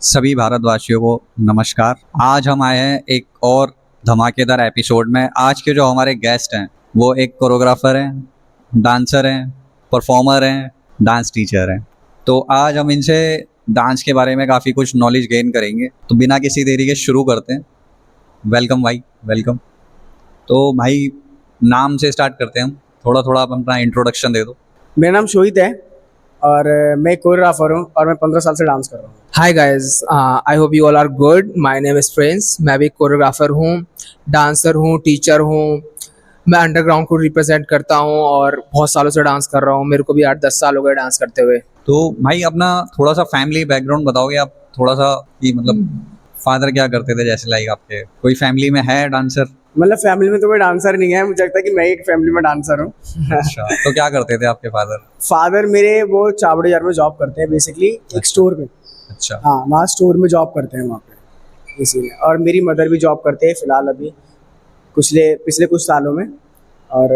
सभी भारतवासियों को नमस्कार। आज हम आए हैं एक और धमाकेदार एपिसोड में। आज के जो हमारे गेस्ट हैं वो एक कोरियोग्राफर हैं, डांसर हैं, परफॉर्मर हैं, डांस टीचर हैं। तो आज हम इनसे डांस के बारे में काफ़ी कुछ नॉलेज गेन करेंगे। तो बिना किसी देरी के शुरू करते हैं। वेलकम भाई, वेलकम। तो भाई नाम से स्टार्ट करते हैं हम। थोड़ा थोड़ा आप अपना इंट्रोडक्शन दे दो। मेरा नाम शोहित है और मैं कोरियोग्राफर हूँ और मैं 15 साल से डांस कर रहा हूँ। Hi guys, I hope you all are good. My name is Prince. मैं भी कोरियोग्राफर हूँ, डांसर हूँ, टीचर हूँ। मैं अंडरग्राउंड को रिप्रेजेंट करता हूँ और बहुत सालों से डांस कर रहा हूँ। मेरे को भी 8-10 साल हो गए डांस करते हुए। तो भाई अपना थोड़ा सा फैमिली बैकग्राउंड बताओगे आप थोड़ा सा कि मतलब फादर क्या करते थे, जैसे लाइक आपके कोई फैमिली में है डांसर? मतलब फैमिली में तो कोई डांसर नहीं है, मुझे लगता है कि मैं एक फैमिली में डांसर हूँ। अच्छा, तो क्या करते थे आपके फादर? फादर मेरे वो चावड़ी यार में जॉब करते हैं, बेसिकली एक स्टोर में। अच्छा, हाँ, वहाँ स्टोर में जॉब करते हैं वहाँ पे, इसीलिए। और मेरी मदर भी जॉब करते हैं फिलहाल अभी पिछले कुछ सालों में। और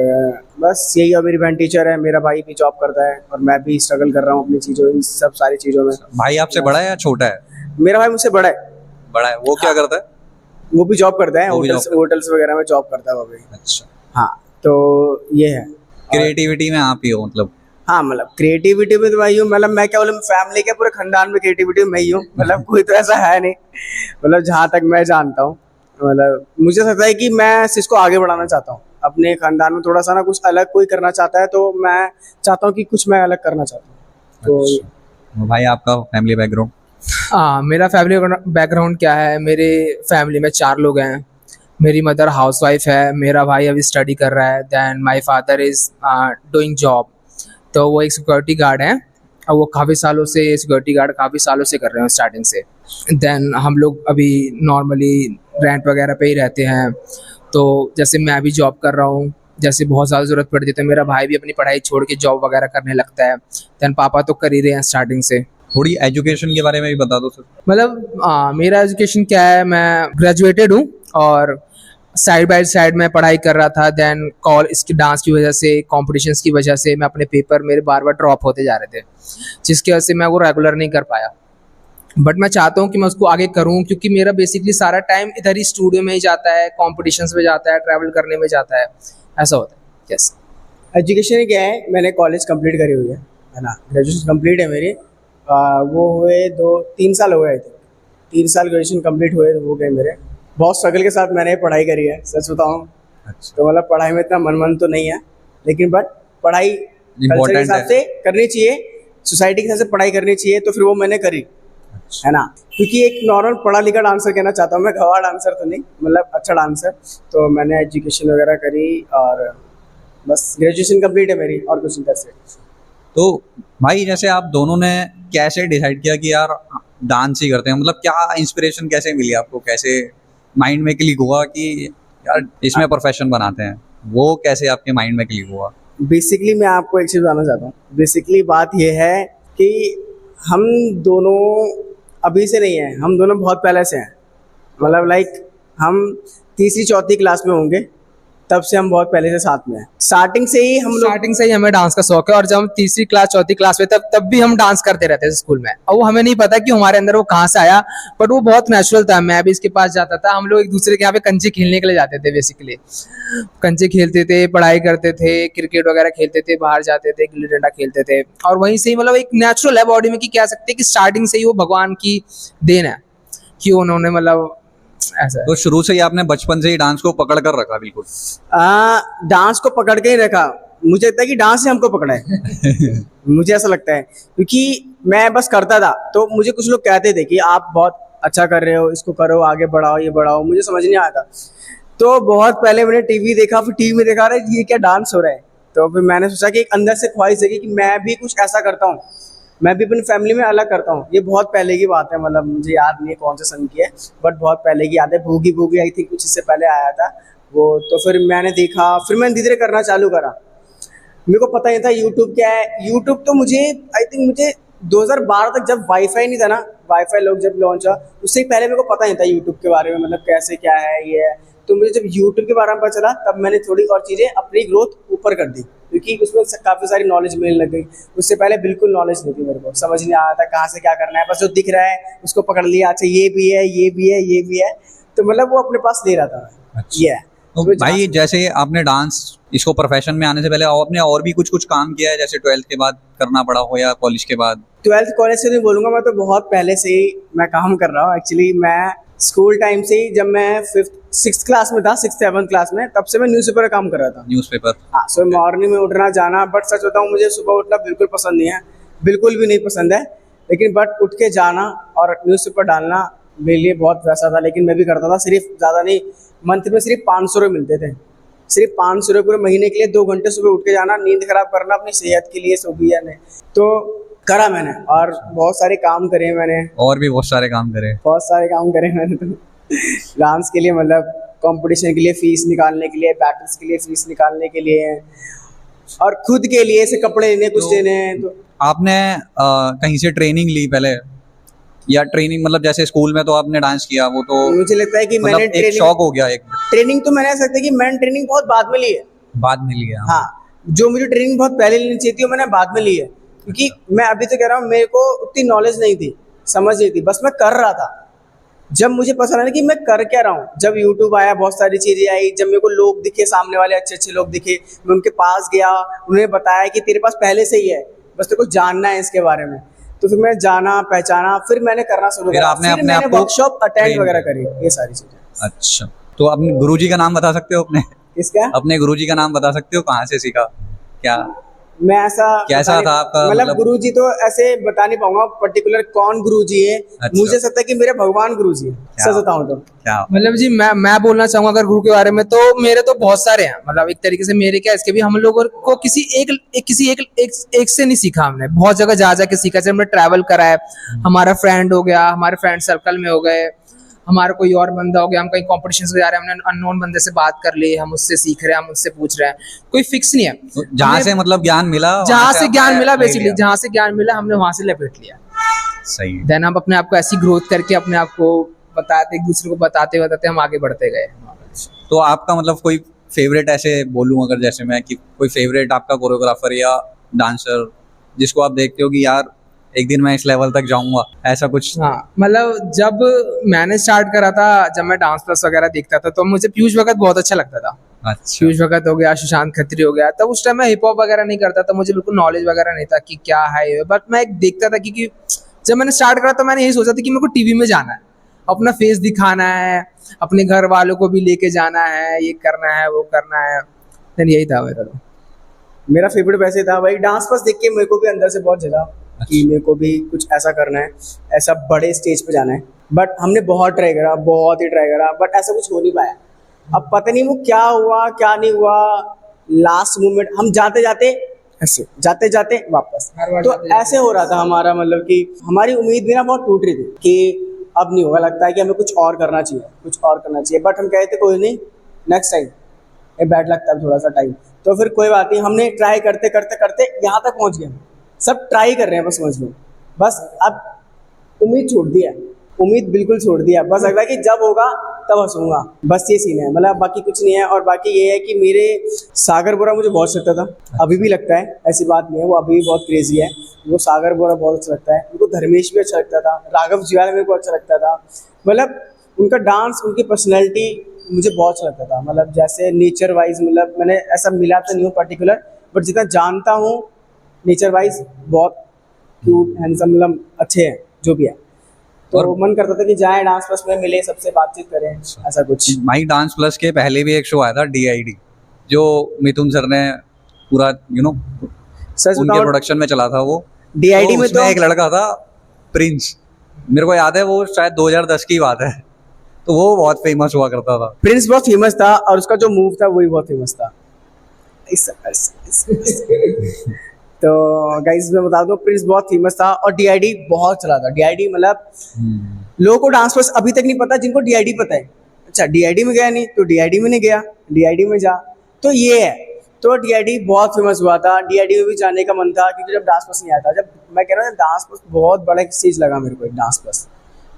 बस यही। और मेरी बहन टीचर है, मेरा भाई भी जॉब करता है और मैं भी स्ट्रगल कर रहा हूँ अपनी चीज़ों, इन सब सारी चीज़ों में। भाई आपसे बड़ा है या छोटा है? मेरा भाई मुझसे बड़ा है। बड़ा है। वो क्या करता है? वो भी जॉब करता है, वो भी होटल्स वगैरह में जॉब करता है वो भी। अच्छा, हाँ, तो ये है। क्रिएटिविटी में आप ही हो मतलब? हाँ, मतलब क्रिएटिविटी में तो मैं ही हूँ। मतलब मैं क्या बोलूँ, फैमिली के पूरे खानदान में क्रिएटिविटी में मैं ही हूँ। मतलब कोई तो ऐसा है नहीं, मतलब जहाँ तक मैं जानता हूँ। मतलब मुझे लगता है कि मैं इसको आगे बढ़ाना चाहता हूँ अपने खानदान में। थोड़ा सा ना कुछ अलग कोई करना चाहता है तो मैं चाहता हूँ कि कुछ मैं अलग करना चाहता हूँ। तो अच्छा। भाई आपका फैमिली बैकग्राउंड? मेरा फैमिली बैकग्राउंड क्या है? मेरे फैमिली में 4 लोग हैं। मेरी मदर हाउसवाइफ है, मेरा भाई अभी स्टडी कर रहा है, then my father is doing job. तो वो एक सिक्योरिटी गार्ड हैं और वो काफ़ी सालों से सिक्योरिटी गार्ड काफ़ी सालों से कर रहे हैं स्टार्टिंग से। देन हम लोग अभी नॉर्मली रेंट वगैरह पे ही रहते हैं। तो जैसे मैं अभी जॉब कर रहा हूँ, जैसे बहुत ज़्यादा ज़रूरत पड़ती है तो मेरा भाई भी अपनी पढ़ाई छोड़ के जॉब वगैरह करने लगता है। देन पापा तो कर ही रहे हैं स्टार्टिंग से। थोड़ी एजुकेशन के बारे में भी बता दो सर। मतलब मेरा एजुकेशन क्या है, मैं ग्रेजुएटेड हूँ और साइड बाय साइड मैं पढ़ाई कर रहा था। देन कॉल इसकी डांस की वजह से, कॉम्पिटिशन्स की वजह से मैं अपने पेपर मेरे बार बार ड्रॉप होते जा रहे थे, जिसकी वजह से मैं वो रेगुलर नहीं कर पाया। बट मैं चाहता हूँ कि मैं उसको आगे करूँ, क्योंकि मेरा बेसिकली सारा टाइम इधर ही स्टूडियो में ही जाता है, कॉम्पिटिशन्स में जाता है, ट्रैवल करने में जाता है, ऐसा होता है। यस। एजुकेशन क्या है, मैंने कॉलेज कंप्लीट करी हुई है ना। ग्रेजुएशन कंप्लीट है मेरी। वो हुए 2-3 साल हो गए थे। 3 साल ग्रेजुएशन कंप्लीट हो गए मेरे। बहुत स्ट्रगल के साथ मैंने पढ़ाई करी है, सच बताऊँ। अच्छा, तो मतलब पढ़ाई में इतना मन तो नहीं है, लेकिन बट पढ़ाई कल्चर के इम्पोर्टेंट हिसाब है। से करनी चाहिए, सोसाइटी के हिसाब से पढ़ाई करनी चाहिए, तो फिर वो मैंने करी, है ना। क्योंकि एक नॉर्मल पढ़ा लिखा डांसर कहना चाहता हूँ मैं, गवाह डांसर तो नहीं, मतलब अच्छा डांसर। तो मैंने एजुकेशन वगैरह करी और बस ग्रेजुएशन कंप्लीट है मेरी, और कुछ नहीं कर सकते। तो भाई जैसे आप दोनों ने कैसे डिसाइड किया कि यार डांस ही करते हैं? मतलब क्या इंस्पिरेशन कैसे मिली आपको? कैसे माइंड में क्लिक हुआ कि यार इसमें प्रोफेशन बनाते हैं? वो कैसे आपके माइंड में क्लिक हुआ? बेसिकली मैं आपको एक चीज़ बताना चाहता हूँ। बेसिकली बात यह है कि हम दोनों अभी से नहीं हैं, हम दोनों बहुत पहले से हैं। मतलब लाइक हम तीसरी चौथी क्लास में होंगे, तब से हम बहुत पहले से साथ में हैं। स्टार्टिंग से ही हम लोग, स्टार्टिंग से ही हमें डांस का शौक है और जब हम तीसरी क्लास चौथी क्लास में तब भी हम डांस करते रहते थे स्कूल में, और वो हमें नहीं पता कि हमारे अंदर वो कहाँ से आया, बट वो बहुत नेचुरल था। मैं भी इसके पास जाता था, हम लोग एक दूसरे के यहाँ पे कंचे खेलने के लिए जाते थे। बेसिकली कंचे खेलते थे, पढ़ाई करते थे, क्रिकेट वगैरह खेलते थे, बाहर जाते थे, गिल्ली डंडा खेलते थे। और वहीं से ही मतलब एक नेचुरल है बॉडी में, कि कह सकते हैं कि स्टार्टिंग से ही वो भगवान की देन है कि उन्होंने मतलब ऐसा है। तो शुरू से ही आपने बचपन से ही डांस को पकड़ कर रखा बिल्कुल? डांस को पकड़ के ही रखा। मुझे लगता है कि डांस ने हमको पकड़ा है। मुझे ऐसा लगता है, क्योंकि मैं बस करता था तो मुझे कुछ लोग कहते थे कि आप बहुत अच्छा कर रहे हो, इसको करो, आगे बढ़ाओ, ये बढ़ाओ। मुझे समझ नहीं आता। तो बहुत पहले मैंने टीवी देखा, फिर टीवी में देखा रहा ये क्या डांस हो रहा है। तो फिर मैंने सोचा कि एक अंदर से ख्वाहिश है कि मैं भी कुछ ऐसा करता हूँ, मैं भी अपनी फैमिली में अलग करता हूँ। ये बहुत पहले की बात है, मतलब मुझे याद नहीं है कौन सा सन की है, बट बहुत पहले की याद है। भूगी भूगी आई थी, कुछ इससे पहले आया था वो। तो फिर मैंने देखा, फिर मैंने धीरे धीरे करना चालू करा। मेरे को पता नहीं था यूट्यूब क्या है। यूट्यूब तो मुझे आई थिंक मुझे 2012 तक, जब वाईफाई नहीं था ना, वाईफाई लोग जब लॉन्च हुआ, उससे पहले मेरे को पता नहीं था यूट्यूब के बारे में, मतलब कैसे क्या है ये है। तो मुझे जब यूट्यूब के बारे में पता चला तब मैंने थोड़ी और चीज़ें अपनी ग्रोथ ऊपर कर दी, क्योंकि उसमें काफ़ी सारी नॉलेज मिलने लग गई। उससे पहले बिल्कुल नॉलेज नहीं थी, मेरे को समझ नहीं आता कहाँ से क्या करना है, बस जो दिख रहा है उसको पकड़ लिया, अच्छा ये भी है, ये भी है, ये भी है, तो मतलब वो अपने पास ले रहा था। अच्छा। ये है। तो भाई जैसे आपने डांस इसको प्रोफेशन में आने से पहले आपने और भी कुछ काम किया है, जैसे 12th के बाद करना पड़ा हो या कॉलेज के बाद? 12th कॉलेज से नहीं बोलूँगा मैं, तो बहुत पहले से ही मैं काम कर रहा हूँ। एक्चुअली मैं स्कूल टाइम से ही, जब मैं 6th क्लास में था, 6th 7th क्लास में, तब से मैं न्यूज़पेपर का काम कर रहा था। न्यूज़पेपर? हाँ, सो मॉर्निंग में उठना जाना, बट सच बताऊँ मुझे सुबह उठना बिल्कुल पसंद नहीं है, बिल्कुल भी नहीं पसंद है, लेकिन बट उठ के जाना और न्यूज़पेपर डालना मेरे लिए बहुत वैसा था, लेकिन मैं भी करता था। सिर्फ ज़्यादा नहीं, मंथ में सिर्फ 500 रुपये मिलते थे, सिर्फ 500 रुपये पूरे महीने के लिए। 2 घंटे सुबह उठ के जाना, नींद खराब करना अपनी सेहत के लिए, सो भी है नहीं, तो करा मैंने, और बहुत सारे काम करे मैंने, और भी बहुत सारे काम करे? बहुत सारे काम करे मैंने। तो डांस के लिए, मतलब कंपटीशन के लिए फीस निकालने के लिए, बैटल्स के लिए फीस निकालने के लिए, और खुद के लिए ऐसे कपड़े लेने, कुछ लेने हैं। तो आपने कहीं से ट्रेनिंग ली पहले, या ट्रेनिंग मतलब जैसे स्कूल में तो आपने डांस किया, वो तो मुझे लगता है कि मतलब मैंने एक शौक हो गया एक? ट्रेनिंग तो मैंने ऐसा सकता है कि मैंने ट्रेनिंग बहुत बाद में ली है। बाद में लिया? हाँ, जो मुझे ट्रेनिंग बहुत पहले लेनी चाहिए थी वो मैंने बाद में ली है, क्योंकि मैं अभी तो कह रहा हूँ मेरे को उतनी नॉलेज नहीं थी, समझ नहीं थी, बस मैं कर रहा था। जब मुझे पता चला कि मैं कर क्या रहा हूँ, जब यूट्यूब आया, बहुत सारी चीज़ें आई, जब मेरे को लोग दिखे, सामने वाले अच्छे अच्छे लोग दिखे, मैं उनके पास गया, उन्होंने बताया कि तेरे पास पहले से ही है, बस तेरे को जानना है इसके बारे में। तो फिर मैं जाना, पहचाना, फिर मैंने करना शुरू फिर करा, आपने फिर अपने मैंने आप को वर्कशॉप अटेंड train वगैरह किया। करी, ये सारी चीज़ें। अच्छा, तो अपने गुरुजी का नाम बता सकते हो अपने? किसका? अपने गुरुजी का नाम बता सकते हो, कहाँ से सीखा, क्या मैं ऐसा कैसा बता नहीं- था आपका, मतलब मतलब? गुरुजी तो ऐसे बता नहीं पाऊंगा पर्टिकुलर कौन गुरुजी है। अच्छा। मुझे लगता है कि मेरे भगवान गुरुजी है, सच बताऊं तो। क्या? मतलब जी मैं बोलना चाहूंगा अगर गुरु के बारे में, तो मेरे तो बहुत सारे हैं। मतलब एक तरीके से मेरे क्या, इसके भी हम लोगों को किसी एक से नहीं सीखा, हमने बहुत जगह जा जाके सीखा। जैसे हमने ट्रैवल करा है, हमारा फ्रेंड हो गया, हमारे फ्रेंड सर्कल में हो गए, हमारा कोई और बंदा हो गया, हम कहीं कॉम्पिटिशन में जा रहे हैं, हमने अननोन बंदे से बात कर ली, हम उससे सीख रहे हैं, हम उससे पूछ रहे हैं, कोई फिक्स नहीं है। तो जहाँ हमें- से मतलब ज्ञान मिला, जहाँ वहाँ से ज्ञान आपने मिला, ले बेसिकली लिया। जहाँ से ज्ञान मिला हमने वहां से लपेट लिया। सही है। देन हम अपने आप को ऐसी ग्रोथ करके अपने आप को बताते, एक दूसरे को बताते बताते हम आगे बढ़ते गए। तो आपका मतलब कोई फेवरेट, ऐसे बोलूँ अगर जैसे मैं, कि कोई फेवरेट आपका कोरियोग्राफर या डांसर जिसको आप देखते हो कि यार एक दिन मैं इस लेवल तक जाऊंगा, ऐसा कुछ? हाँ, मतलब जब मैंने स्टार्ट करा था, जब मैं डांस प्लस वगैरह देखता था, तो मुझे पीयूष भगत बहुत अच्छा लगता था। अच्छा। पीयूष भगत हो गया, सुशांत खत्री हो गया। तब उस टाइम मैं हिप हॉप वगैरह नहीं करता था, मुझे बिल्कुल नॉलेज वगैरह नहीं था कि क्या है ये, बट मैं एक देखता था, क्योंकि जब मैंने स्टार्ट करा तो मैंने यही सोचा था कि मेरे को टीवी में जाना है, अपना फेस दिखाना है, अपने घर वालों को भी लेके जाना है, ये करना है, वो करना है। देन यही था मेरा। तो मेरा फेवरेट वैसे था भाई डांस, बस देख के मेरे को भी अंदर से बहुत जगा कि मेरे को भी कुछ ऐसा करना है, ऐसा बड़े स्टेज पे जाना है। बट हमने बहुत ट्राई करा, बहुत ही ट्राई करा, बट ऐसा कुछ हो नहीं पाया। अब पता नहीं वो क्या हुआ, क्या नहीं हुआ, लास्ट मोमेंट हम जाते जाते ऐसे, जाते जाते वापस, हर बार तो जाते जाते। ऐसे हो रहा था हमारा। मतलब कि हमारी उम्मीद भी ना बहुत टूट रही थी कि अब नहीं होगा, लगता है कि हमें कुछ और करना चाहिए, कुछ और करना चाहिए। बट हम कहते कोई नहीं, नेक्स्ट टाइम, ये बैड लगता है थोड़ा सा टाइम, तो फिर कोई बात नहीं। हमने ट्राई करते करते करते यहाँ तक पहुँच गए। सब ट्राई कर रहे हैं, बस समझ लो, बस अब उम्मीद छोड़ दिया, उम्मीद बिल्कुल छोड़ दिया। बस लग रहा है कि जब होगा तब हंसूंगा, बस ये सीन है। मतलब बाकी कुछ नहीं है। और बाकी ये है कि मेरे सागर बोरा मुझे बहुत अच्छा लगता था, अभी भी लगता है, ऐसी बात नहीं है, वो अभी भी बहुत क्रेजी है। वो सागर बोरा बहुत अच्छा लगता है मेरे को, धर्मेश भी अच्छा लगता था, राघव जुयाल मेरे को अच्छा लगता था। मतलब उनका डांस, उनकी पर्सनैलिटी मुझे बहुत अच्छा लगता था। मतलब जैसे नेचर वाइज, मतलब मैंने ऐसा मिला तो नहीं हूँ पर्टिकुलर, बट जितना जानता हूँ नेचर वाइज बहुत क्यूट, हैंडसम, मतलब अच्छे हैं जो भी है। तो और मन करता था कि जाएं डांस प्लस में, मिले, सबसे बातचीत करें, ऐसा कुछ। माई डांस प्लस के पहले भी एक शो आया था DID, जो मिथुन सर ने पूरा सच उनके बताओ, प्रोडक्शन में चला था वो। DID में उसमें तो एक लड़का था प्रिंस, मेरे को याद है, वो शायद 2010 की बात है, तो वो बहुत फेमस हुआ करता था। प्रिंस बहुत फेमस था, और उसका जो मूव था वही बहुत फेमस था। तो गाइस मैं बता दूं, प्रिंस बहुत फेमस था और DID बहुत चला था। DID मतलब लोगों को डांस प्लस अभी तक नहीं पता, जिनको DID पता है। अच्छा, DID में गया नहीं तो DID में नहीं गया, DID में जा, तो ये है। तो DID बहुत फेमस हुआ था, DID में भी जाने का मन था, क्योंकि जब डांस प्लस नहीं आया था, जब मैं कह रहा हूँ डांस प्लस बहुत बड़ा स्टेज लगा मेरे को, एक डांस प्लस।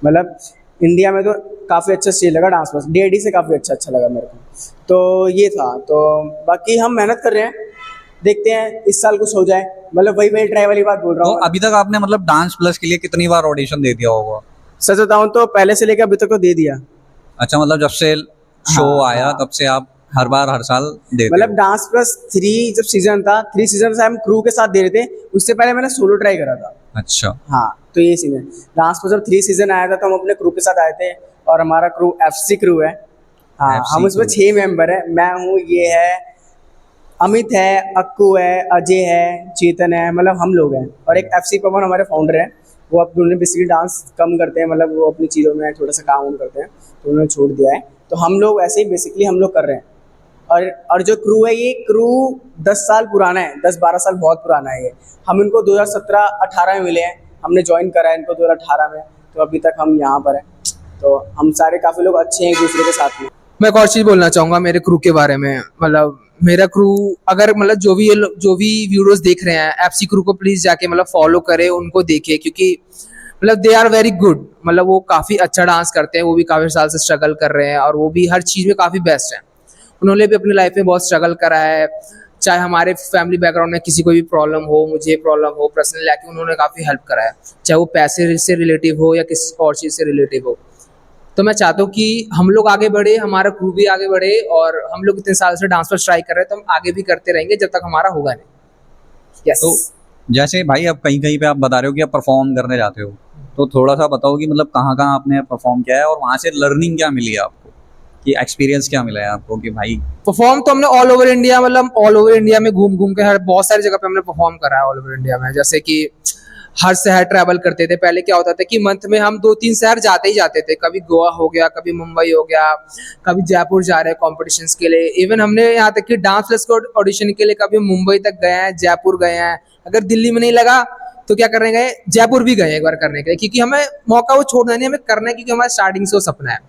मतलब इंडिया में तो काफ़ी अच्छा स्टेज लगा डांस प्लस, DID से काफ़ी अच्छा लगा मेरे को। तो ये था, तो बाकी हम मेहनत कर रहे हैं, देखते हैं इस साल कुछ हो जाए, मतलब वही ट्राई वाली बात बोल रहा तो हूँ। अभी तक आपने मतलब डांस प्लस के लिए कितनी बार ऑडिशन दे दिया होगा? सच बताऊँ तो पहले से लेकर अभी तक तो दे दिया। अच्छा, मतलब जब से शो हाँ, आया हाँ। तब से आप हर बार हर साल देते मतलब हो? डांस प्लस 3 जब सीजन था, 3 सीजन से हम क्रू के साथ दे रहे थे, उससे पहले मैंने सोलो ट्राई करा था। अच्छा। हाँ, तो ये सीन है। डांस प्लस जब 3 सीजन आया था तो हम अपने क्रू के साथ आए थे, और हमारा क्रू FC क्रू है। हाँ, FC हम उसमें crew। 6 मेंबर हैं। मैं हूँ, ये है, अमित है, अक्कू है, अजय है, चेतन है, मतलब हम लोग हैं। और एक FC पवन हमारे फाउंडर हैं, वो अब उन्होंने बेसिकली डांस कम करते हैं, मतलब वो अपनी चीज़ों में थोड़ा सा काम वाम करते हैं, तो उन्होंने छोड़ दिया है। तो हम लोग ऐसे ही बेसिकली हम लोग कर रहे हैं। और जो क्रू है, ये क्रू 10 साल पुराना है, 10-12 साल बहुत पुराना है ये। हम इनको 2017-18 में मिले हैं, हमने ज्वाइन करा है इनको 2018 में, तो अभी तक हम यहाँ पर हैं। तो हम सारे काफ़ी लोग अच्छे हैं एक दूसरे के साथ में। मैं एक और चीज बोलना चाहूंगा मेरे क्रू के बारे में। मतलब मेरा क्रू, अगर मतलब जो भी वीडियोस देख रहे हैं FC क्रू को प्लीज जाके मतलब फॉलो करें, उनको देखें, क्योंकि मतलब दे आर वेरी गुड। मतलब वो काफी अच्छा डांस करते हैं, वो भी काफी साल से स्ट्रगल कर रहे हैं और वो भी हर चीज में काफी बेस्ट है। उन्होंने भी अपनी लाइफ में बहुत स्ट्रगल करा है, चाहे हमारे फैमिली बैकग्राउंड में किसी को भी प्रॉब्लम हो, मुझे प्रॉब्लम हो, पर्सनल लाइफ में उन्होंने काफ़ी हेल्प करा है, चाहे वो पैसे से रिलेटिव हो या किसी और चीज़ से रिलेटिव हो। तो मैं चाहता हूँ कि हम लोग आगे बढ़े, हमारा क्रू भी आगे बढ़े, और हम लोग इतने साल से डांस पर ट्राई कर रहे हैं तो हम आगे भी करते रहेंगे जब तक हमारा होगा नहीं। यस। तो जैसे भाई अब कहीं कहीं पे आप बता रहे हो कि आप परफॉर्म करने जाते हो, तो थोड़ा सा बताओ कि मतलब कहाँ कहाँ आपने परफॉर्म किया है और वहाँ से लर्निंग क्या मिली है आपको, कि एक्सपीरियंस क्या मिला है आपको कि भाई? परफॉर्म तो हमने ऑल ओवर इंडिया, मतलब ऑल ओवर इंडिया में घूम घूम के हर बहुत सारी जगह पे हमने परफॉर्म करा है ऑल ओवर इंडिया में। जैसे कि हर शहर ट्रैवल करते थे। पहले क्या होता था कि मंथ में हम 2-3 शहर जाते ही जाते थे, कभी गोवा हो गया, कभी मुंबई हो गया, कभी जयपुर जा रहे हैं कॉम्पिटिशन्स के लिए। इवन हमने यहाँ तक कि डांस प्लस को ऑडिशन के लिए कभी मुंबई तक गए हैं, जयपुर गए हैं। अगर दिल्ली में नहीं लगा तो क्या करने गए, जयपुर भी गए एक बार करने के लिए, क्योंकि हमें मौका वो छोड़ना नहीं, हमें करना है, क्योंकि हमारा स्टार्टिंग से वो सपना है।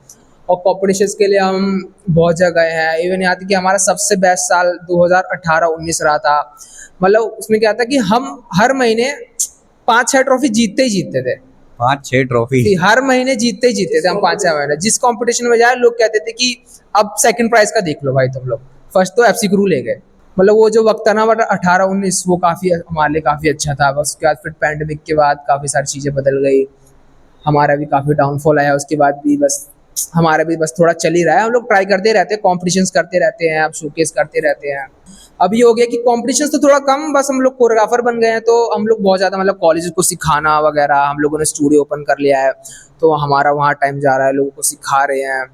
और कॉम्पिटिशन्स के लिए हम बहुत जगह गए हैं। इवन यहाँ तक कि हमारा सबसे बेस्ट साल 2018-19 रहा था। मतलब उसमें क्या था कि हम हर महीने 5-6 ट्रॉफी जीतते ही जीतते थे। 5-6 ट्रॉफी? हर महीने जीतते ही जीतते थे हम 5-6 महीने। जिस कंपटीशन में जाए लोग कहते थे कि अब सेकंड प्राइज का देख लो भाई तुम लोग, फर्स्ट तो FC क्रू ले गए। मतलब वो जो वक्त था ना 18-19, वो काफ़ी हमारे लिए काफ़ी अच्छा था। बस उसके बाद फिर पैंडेमिक के बाद काफ़ी सारी चीज़ें बदल गई, हमारा भी काफ़ी डाउनफॉल आया। उसके बाद भी बस हमारा भी बस थोड़ा चल ही रहा है। हम लोग ट्राई करते रहते हैं, कॉम्पिटिशन्स करते रहते हैं, अब शोकेस करते रहते हैं। अब ये हो गया कि कॉम्पिटिशन्स तो थोड़ा कम, बस हम लोग कोरियोग्राफर बन गए हैं, तो हम लोग बहुत ज़्यादा मतलब कॉलेज को सिखाना वगैरह, हम लोगों ने स्टूडियो ओपन कर लिया है, तो हमारा वहाँ टाइम जा रहा है, लोगों को सिखा रहे हैं,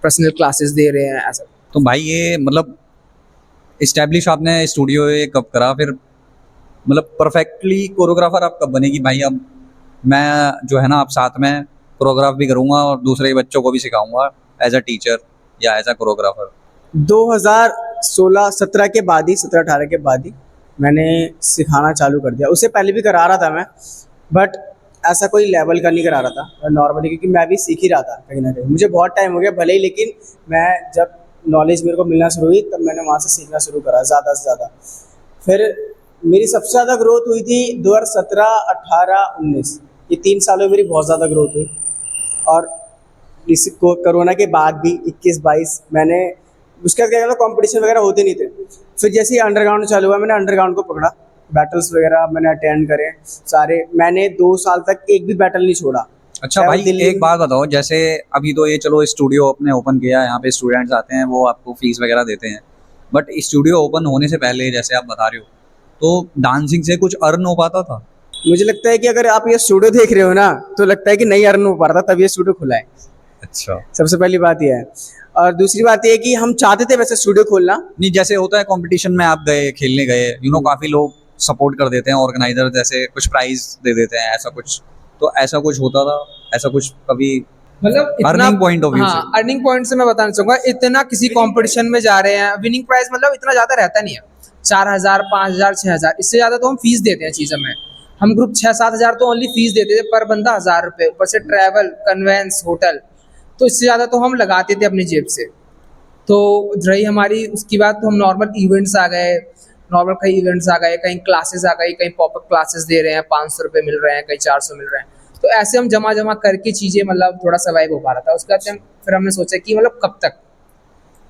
पर्सनल क्लासेस दे रहे हैं, ऐसा। तो भाई ये मतलब इस्टेब्लिश आपने स्टूडियो ये कब करा, फिर मतलब परफेक्टली कोरियोग्राफर आप कब बने कि भाई अब मैं जो है ना आप साथ में कोरियोग्राफ भी करूँगा और दूसरे बच्चों को भी सिखाऊंगा एज अ टीचर या एज अ कोरियोग्राफर? 2016-17 के बाद ही, 17-18 के बाद ही मैंने सिखाना चालू कर दिया। उससे पहले भी करा रहा था मैं, बट ऐसा कोई लेवल का नहीं करा रहा था नॉर्मली, क्योंकि मैं भी सीख ही रहा था कहीं ना कहीं। मुझे बहुत टाइम हो गया भले ही, लेकिन मैं जब नॉलेज मेरे को मिलना शुरू हुई तब मैंने वहाँ से सीखना शुरू करा ज़्यादा से ज़्यादा। फिर मेरी सबसे ज़्यादा ग्रोथ हुई थी 2017, 18, 19, ये 3 सालों में मेरी बहुत ज़्यादा ग्रोथ हुई। और इस कोरोना के बाद भी 21-22 मैंने, उसके बाद क्या था, कॉम्पिटिशन वगैरह होते नहीं थे। फिर जैसे ही अंडरग्राउंड चालू हुआ, मैंने अंडरग्राउंड को पकड़ा, बैटल्स वगैरह मैंने अटेंड करे सारे। मैंने 2 साल तक एक भी बैटल नहीं छोड़ा। अच्छा भाई एक बात बताओ, जैसे अभी तो ये चलो स्टूडियो अपने ओपन किया, यहाँ पे स्टूडेंट्स आते हैं, वो आपको फीस वगैरह देते हैं, बट स्टूडियो ओपन होने से पहले जैसे आप बता रहे हो तो डांसिंग से कुछ अर्न हो पाता था? मुझे लगता है कि अगर आप ये स्टूडियो देख रहे हो ना, तो लगता है कि नहीं अर्न हो पा रहा था, तब ये स्टूडियो खुला है। अच्छा, सबसे पहली बात ये है। और दूसरी बात ये है कि हम चाहते थे वैसे स्टूडियो खोलना। नहीं जैसे होता है कंपटीशन में आप गए, खेलने गए, काफी लोग सपोर्ट कर देते हैं, ऑर्गेनाइजर जैसे कुछ प्राइज दे देते हैं, ऐसा कुछ, तो ऐसा कुछ होता था? ऐसा कुछ कभी मतलब अर्निंग पॉइंट ऑफ व्यू से? हाँ, अर्निंग पॉइंट से मैं बताना चाहूंगा, इतना किसी कंपटीशन में जा रहे हैं, विनिंग प्राइस मतलब इतना ज्यादा रहता नहीं है, 4,000, 5,000, 6,000, इससे ज्यादा तो हम फीस देते हैं चीजों में। हम ग्रुप 6-7 हज़ार तो ओनली फीस देते थे, पर बंदा 1,000 रुपए, ऊपर से ट्रैवल, कन्वेंस, होटल, तो इससे ज्यादा तो हम लगाते थे अपनी जेब से। तो रही हमारी उसकी बात, तो हम नॉर्मल इवेंट्स आ गए, नॉर्मल कहीं इवेंट्स आ गए, कहीं क्लासेस आ गई, कहीं पॉपअप क्लासेस दे रहे हैं, 500 रुपये मिल रहे हैं, कहीं 400 मिल रहे हैं। तो तो ऐसे हम जमा जमा करके चीज़ें मतलब थोड़ा सर्वाइव हो पा रहा था। उसके बाद फिर हमने सोचा कि मतलब कब तक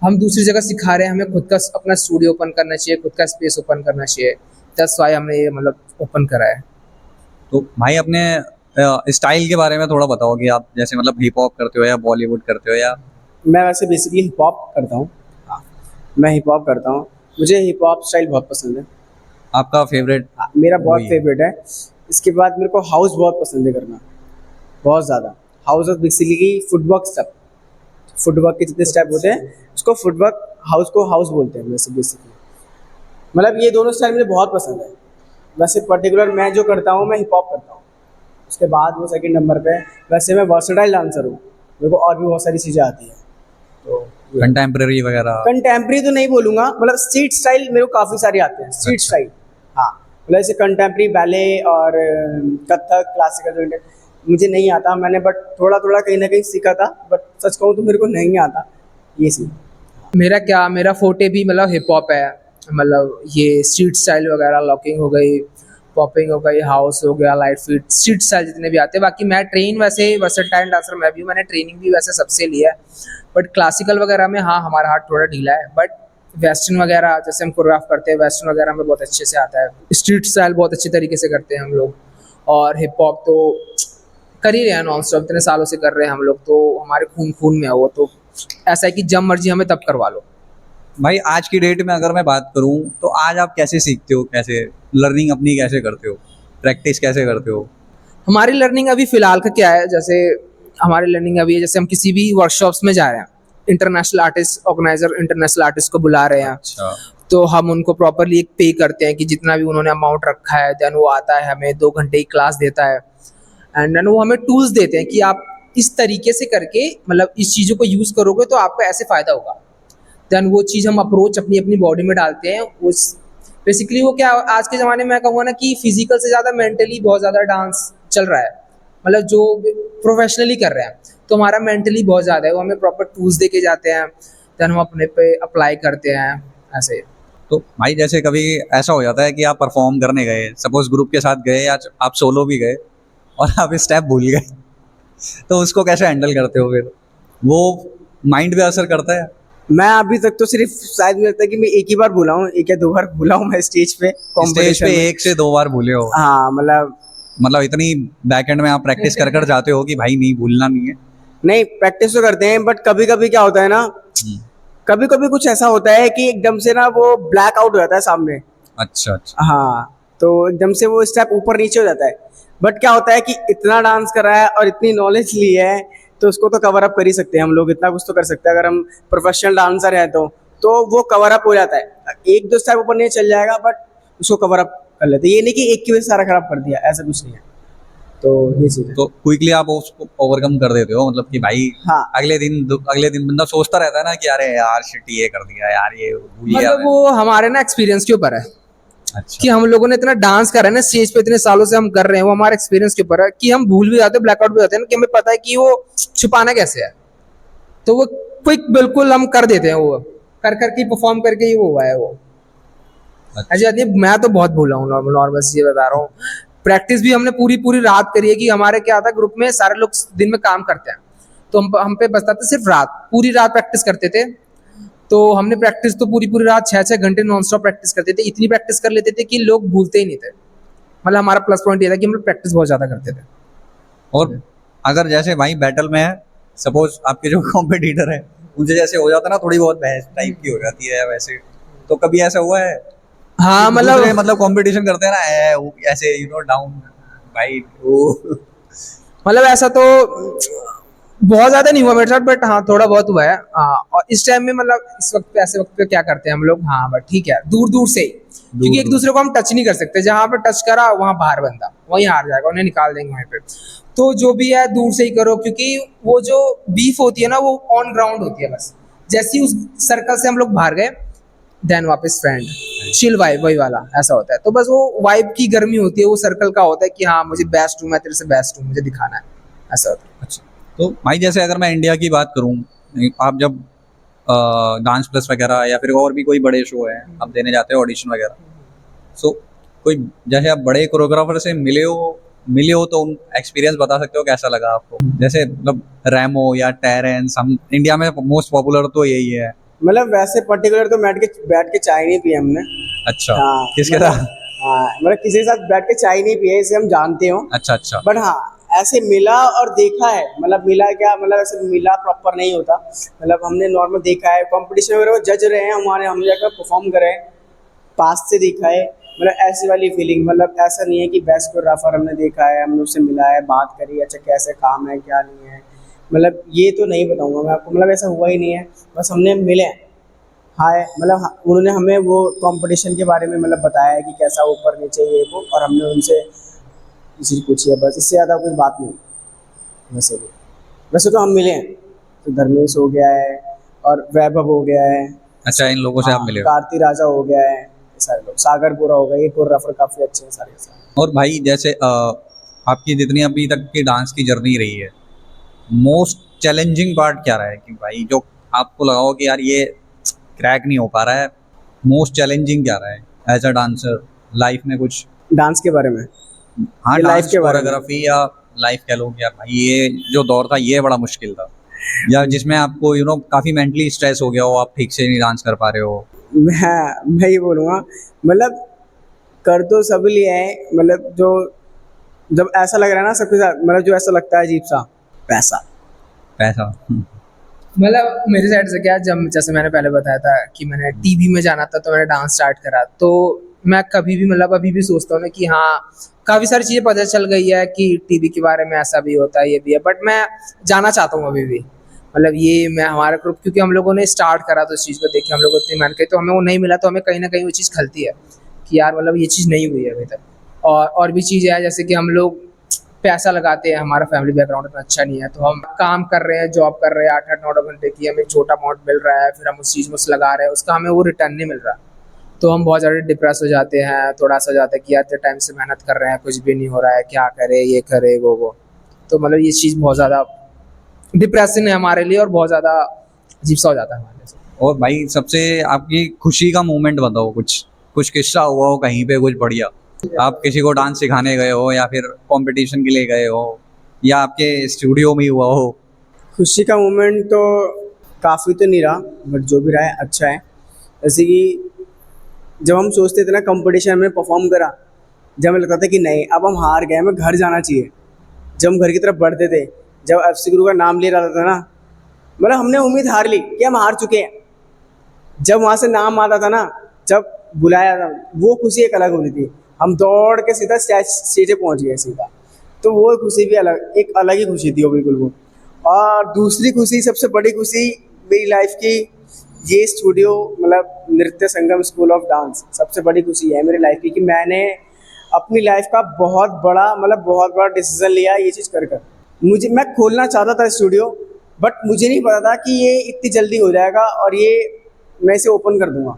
हम दूसरी जगह सिखा रहे हैं, हमें खुद का अपना स्टूडियो ओपन करना चाहिए, खुद का स्पेस ओपन करना चाहिए। दैट्स व्हाई हमने ये मतलब ओपन करा है। तो भाई अपने स्टाइल के बारे में थोड़ा बताओ कि आप जैसे मतलब हिप हॉप करते हो या बॉलीवुड करते हो या मैं वैसे बेसिकली हिप हॉप करता हूँ। हाँ, मैं हिप हॉप करता हूँ। मुझे हिप हॉप स्टाइल बहुत पसंद है। आपका फेवरेट? हाँ, मेरा बहुत वही है। फेवरेट है। इसके बाद मेरे को हाउस बहुत पसंद है करना, बहुत ज़्यादा। House of basically footwork step, footwork के जितने स्टेप होते हैं उसको फुटवर्क, हाउस को हाउस बोलते हैं वैसे बेसिकली। मतलब ये दोनों स्टाइल मुझे बहुत पसंद है। वैसे पर्टिकुलर मैं जो करता हूँ मैं हिप हॉप करता हूँ, उसके बाद वो सेकंड नंबर पे है। वैसे मैं वर्सेटाइल डांसर हूँ, मेरे को और भी बहुत सारी चीज़ें आती हैं। तो कंटेम्प्रेरी वगैरह? कंटेम्प्रेरी तो नहीं बोलूँगा, मतलब स्ट्रीट स्टाइल मेरे को काफ़ी सारे आते हैं। स्ट्रीट अच्छा। स्टाइल, हाँ, मतलब जैसे कंटेम्प्रेरी, बैले और कथक, क्लासिकल तो मुझे नहीं आता। मैंने बट थोड़ा थोड़ा कहीं ना कहीं सीखा था, बट सच कहूँ तो मेरे को नहीं आता ये सीख। मेरा फोटे भी मतलब हिप हॉप है। मतलब ये स्ट्रीट स्टाइल वगैरह, लॉकिंग हो गई, पॉपिंग हो गई, हाउस हो गया, लाइट फीट, स्ट्रीट स्टाइल जितने भी आते हैं। बाकी मैं ट्रेन वैसे वर्सेटाइल डांसर मैं भी हूँ, मैंने ट्रेनिंग भी वैसे सबसे लिया है। बट क्लासिकल वगैरह में हाँ हमारा हाथ थोड़ा ढीला है। बट वेस्टर्न वगैरह जैसे हम कोरियोग्राफ करते हैं, वेस्टर्न वगैरह में बहुत अच्छे से आता है। स्ट्रीट स्टाइल बहुत अच्छी तरीके से करते हैं हम लोग। और हिप हॉप तो कर ही रहे हैं नॉन स्टॉप, इतने सालों से कर रहे हैं हम लोग, तो हमारे खून खून में है वो। तो ऐसा है कि जब मर्जी हमें तब करवा लो। भाई आज की डेट में अगर मैं बात करूं तो आज आप कैसे सीखते हो, कैसे लर्निंग अपनी कैसे करते हो, प्रैक्टिस कैसे करते हो? हमारी लर्निंग अभी फिलहाल का क्या है, जैसे हमारी लर्निंग अभी है जैसे हम किसी भी वर्कशॉप्स में जा रहे हैं, international artist organiser international artist को बुला रहे हैं, अच्छा। तो हम उनको प्रॉपरली एक पे करते हैं कि जितना भी उन्होंने अमाउंट रखा है। देन वो आता है, हमें 2 घंटे की क्लास देता है। एंड देन वो हमें टूल्स देते हैं कि आप इस तरीके से करके मतलब इस चीज़ों को यूज़ करोगे तो आपका ऐसे फ़ायदा होगा। देन वो चीज़ हम अप्रोच अपनी अपनी बॉडी में डालते हैं। उस बेसिकली वो क्या आज के ज़माने में मैं कहूँगा ना कि फिजिकल से ज़्यादा मेंटली बहुत ज़्यादा डांस चल रहा है। मतलब जो प्रोफेशनली कर रहे हैं, तो हमारा मेंटली बहुत ज़्यादा है। वो हमें प्रॉपर टूल्स दे के जाते हैं, देन हम अपने पे अप्लाई करते हैं ऐसे। तो भाई जैसे कभी ऐसा हो जाता है कि आप परफॉर्म करने गए, सपोज ग्रुप के साथ गए या आप सोलो भी गए और आप स्टेप भूल गए तो उसको कैसे हैंडल करते हो फिर? वो माइंड पे असर करता है? मैं अभी तक तो सिर्फ शायद मुझे लगता है कि मैं एक ही बार भूला हूँ, एक या दो बार भूला हूँ मैं स्टेज पे स्टेज कॉम्पिटिशन पे में। 1 से 2 बार भूले हो? हाँ, मतलब इतनी बैक एंड में आप प्रैक्टिस कर कर जाते हो कि भाई नहीं भूलना नहीं है? नहीं, प्रैक्टिस तो करते हैं, बट कभी कभी क्या होता है ना, कभी कभी कुछ ऐसा होता है कि एकदम से ना वो ब्लैक आउट हो जाता है सामने। अच्छा अच्छा। हाँ, तो एकदम से वो स्टेप ऊपर नीचे हो जाता है। बट क्या होता है कि इतना डांस करा है और इतनी नॉलेज ली है, तो उसको तो कवर अप कर ही सकते हैं हम लोग। इतना कुछ तो कर सकते हैं अगर हम प्रोफेशनल डांसर हैं तो वो कवर अप हो जाता है। एक दो स्टेप ऊपर नहीं चल जाएगा, बट उसको कवर अप कर लेते हैं। ये नहीं कि एक की वजह से सारा खराब कर दिया, ऐसा कुछ नहीं है। तो ये चीज़ है। तो क्विकली आप उसको ओवरकम कर देते हो, मतलब कि भाई हाँ, अगले दिन बंदा सोचता रहता है ना कि अरे यार शिट ये कर दिया यार, ये भूल गया मतलब मैं। वो हमारे ना एक्सपीरियंस के ऊपर है अच्छा। कि हम लोगों ने इतना डांस करा है ना स्टेज पे, इतने सालों से हम कर रहे हैं। वो हमारे एक्सपीरियंस के ऊपर है कि हम भूल भी जाते हैं, ब्लैकआउट भी जाते हैं ना, कि हमें पता है कि वो छुपाना कैसे है। तो वो क्विक बिल्कुल हम कर देते हैं, वो कर करके परफॉर्म करके ही वो हुआ है वो। अच्छा। अच्छा नहीं, मैं तो बहुत भूला हूँ, नॉर्मल ये बता रहा हूँ। प्रैक्टिस भी हमने पूरी पूरी रात करी है कि हमारे क्या था, ग्रुप में सारे लोग दिन में काम करते हैं, तो हम पे बचता था सिर्फ रात। पूरी रात प्रैक्टिस करते थे। तो हमने प्रैक्टिस तो पूरी पूरी रात 6-6 घंटे नॉन स्टॉप प्रैक्टिस करते थे। इतनी प्रैक्टिस कर लेते थे कि लोग भूलते ही नहीं थे। मतलब हमारा प्लस पॉइंट ये था कि हम लोग प्रैक्टिस बहुत ज्यादा करते थे। और अगर जैसे भाई बैटल में है, सपोज आपके जो कॉम्पिटिटर है उनसे जैसे हो जाता है ना, थोड़ी बहुत बहस टाइप की हो जाती है वैसे, तो कभी ऐसा हुआ है? हाँ दूसरे मतलब कंपटीशन करते हैं ना, वो ऐसे डाउन भाई वो मतलब ऐसा तो बहुत ज्यादा नहीं हुआ मेरे साथ, बट हाँ थोड़ा बहुत हुआ है। और इस टाइम में मतलब इस वक्त पे ऐसे वक्त पे क्या करते हैं हम लोग, हाँ बट ठीक है, दूर दूर से ही, क्योंकि एक दूसरे को हम टच नहीं कर सकते। जहां पे टच करा वहां बाहर बंदा, वहीं हार जाएगा, उन्हें निकाल देंगे वहीं पे। तो जो भी है दूर से ही करो, क्योंकि वो जो बीफ होती है ना वो ऑन ग्राउंड होती है। बस जैसे ही उस सर्कल से हम लोग बाहर गए, देन वापस फ्रेंड चिल वाइब, वही वाला ऐसा होता है। तो बस वो वाइब की गर्मी होती है, वो सर्कल का होता है कि हाँ मुझे बेस्ट हूँ, मैं तेरे से बेस्ट हूँ, मुझे दिखाना है, ऐसा होता है। अच्छा। तो भाई जैसे अगर मैं इंडिया की बात करूं, आप जब डांस प्लस वगैरह या फिर और भी कोई बड़े शो है आप देने जाते हो ऑडिशन वगैरह, सो कोई जैसे आप बड़े कोरियोग्राफर से मिले हो मिले हो तो उन एक्सपीरियंस बता सकते हो कैसा लगा आपको, जैसे मतलब रैमो या टेरेंस, हम इंडिया में मोस्ट पॉपुलर तो यही है। मतलब वैसे पर्टिकुलर तो बैठ के चाय नहीं पी हमने। अच्छा, हाँ किसके मतलब साथ? हाँ मतलब किसी के साथ बैठ के चाय नहीं पिए, इसे हम जानते हो। अच्छा अच्छा। बट हाँ ऐसे मिला और देखा है, मतलब मिला क्या, मतलब ऐसे मिला प्रॉपर नहीं होता, मतलब हमने नॉर्मल देखा है कंपटीशन वगैरह में, जज रहे हैं हमारे, हम जाकर परफॉर्म करे हैं, पास से देखा है, मतलब ऐसी वाली फीलिंग, मतलब ऐसा नहीं है कि बेस्ट कोरियोग्राफर हमने देखा है, हमने उससे मिला है, बात करी, अच्छा कैसे काम है क्या नहीं है, मतलब ये तो नहीं बताऊंगा मैं आपको, मतलब ऐसा हुआ ही नहीं है, बस हमने मिले हैं। हाँ मतलब उन्होंने हमें वो कंपटीशन के बारे में मतलब बताया है कि कैसा ऊपर नीचे ये वो, और हमने उनसे ये चीज़ पूछी है, बस इससे ज़्यादा कोई बात नहीं। वैसे तो हम मिले हैं, तो धर्मेश हो गया है और वैभव हो गया है। अच्छा, इन लोगों से आप हाँ मिले हो। कार्ती राजा हो गया है, ये सारे लोग, सागर पूरा हो गया, ये कोरियोग्राफर काफ़ी अच्छे हैं सारे के सारे। और भाई जैसे आपकी जितनी अभी तक की डांस की जर्नी रही है, मोस्ट चैलेंजिंग पार्ट क्या रहा है कि भाई जो आपको लगा हो कि यार ये क्रैक नहीं हो पा रहा है, मोस्ट चैलेंजिंग क्या रहा है एज अ डांसर लाइफ में कुछ? डांस के बारे में, हाँ, ये लाइफ डांस के बारे में। कोरियोग्राफी या लाइफ कह लो कि यार भाई ये जो दौर था ये बड़ा मुश्किल था, या जिसमें आपको काफी मेंटली स्ट्रेस हो गया हो, आप ठीक से नहीं डांस कर पा रहे हो। मैं ये बोलूँगा, मतलब कर तो सब लिए है, मतलब जो जब ऐसा लग रहा है ना सबके साथ, मतलब जो ऐसा लगता है अजीब सा, पैसा। पैसा। मतलब मेरी साइड से क्या, जब जैसे मैंने पहले बताया था कि मैंने टीवी में जाना था तो मैंने डांस स्टार्ट करा, तो मैं कभी भी मतलब अभी भी सोचता हूँ ना कि हाँ काफ़ी सारी चीज़ें पता चल गई है कि टीवी के बारे में ऐसा भी होता है ये भी है, बट मैं जाना चाहता हूँ अभी भी। मतलब ये मैं हमारा ग्रुप, क्योंकि हम लोगों ने स्टार्ट करा तो इस चीज़ को देख के हम लोग इतनी मेहनत करी, तो हमें वो नहीं मिला तो हमें कहीं ना कहीं वो चीज़ खलती है कि यार मतलब ये चीज़ नहीं हुई है अभी तक। और भी चीज़ें हैं जैसे कि हम लोग पैसा लगाते हैं, हमारा फैमिली बैकग्राउंड इतना अच्छा नहीं है, तो हम काम कर रहे हैं, जॉब कर रहे हैं 8-8 9 घंटे की, हमें एक छोटा अमाउंट मिल रहा है, फिर हम उस चीज़ में उस लगा रहे हैं, उसका हमें वो रिटर्न नहीं मिल रहा, तो हम बहुत ज़्यादा डिप्रेस हो जाते हैं, थोड़ा सा हो जाता है कि यार इतने टाइम से मेहनत कर रहे हैं कुछ भी नहीं हो रहा है, क्या करे ये करे वो। तो मतलब ये चीज़ बहुत ज़्यादा डिप्रेसिंग है हमारे लिए और बहुत ज़्यादा अजीब सा हो जाता है हमारे लिए। और भाई सबसे आपकी खुशी का मोमेंट बताओ, कुछ कुछ किस्सा हुआ हो कहीं पे कुछ बढ़िया, आप किसी को डांस सिखाने गए हो या फिर कंपटीशन के लिए गए हो या आपके स्टूडियो में ही हुआ हो। खुशी का मोमेंट तो काफ़ी तो नहीं रहा, बट जो भी रहा है अच्छा है। जैसे कि जब हम सोचते थे ना कंपटीशन में परफॉर्म करा, जब हमें लगता था कि नहीं अब हम हार गए, हमें घर जाना चाहिए, जब हम घर की तरफ बढ़ते थे, जब FC गुरु का नाम ले रहा था ना, मतलब हमने उम्मीद हार ली कि हम हार चुके हैं, जब वहाँ से नाम आता था ना, जब बुलाया था, वो खुशी एक अलग होती थी, हम दौड़ के सीधा स्टेज पे पहुँच गए सीधा, तो वो खुशी भी अलग, एक अलग ही खुशी थी वो, बिल्कुल वो। और दूसरी खुशी, सबसे बड़ी खुशी मेरी लाइफ की, ये स्टूडियो मतलब नृत्य संगम स्कूल ऑफ डांस, सबसे बड़ी खुशी है मेरी लाइफ की कि मैंने अपनी लाइफ का बहुत बड़ा, मतलब बहुत बड़ा डिसीजन लिया ये चीज़ कर मैं खोलना चाहता था स्टूडियो, बट मुझे नहीं पता था कि ये इतनी जल्दी हो जाएगा और ये मैं इसे ओपन कर दूंगा।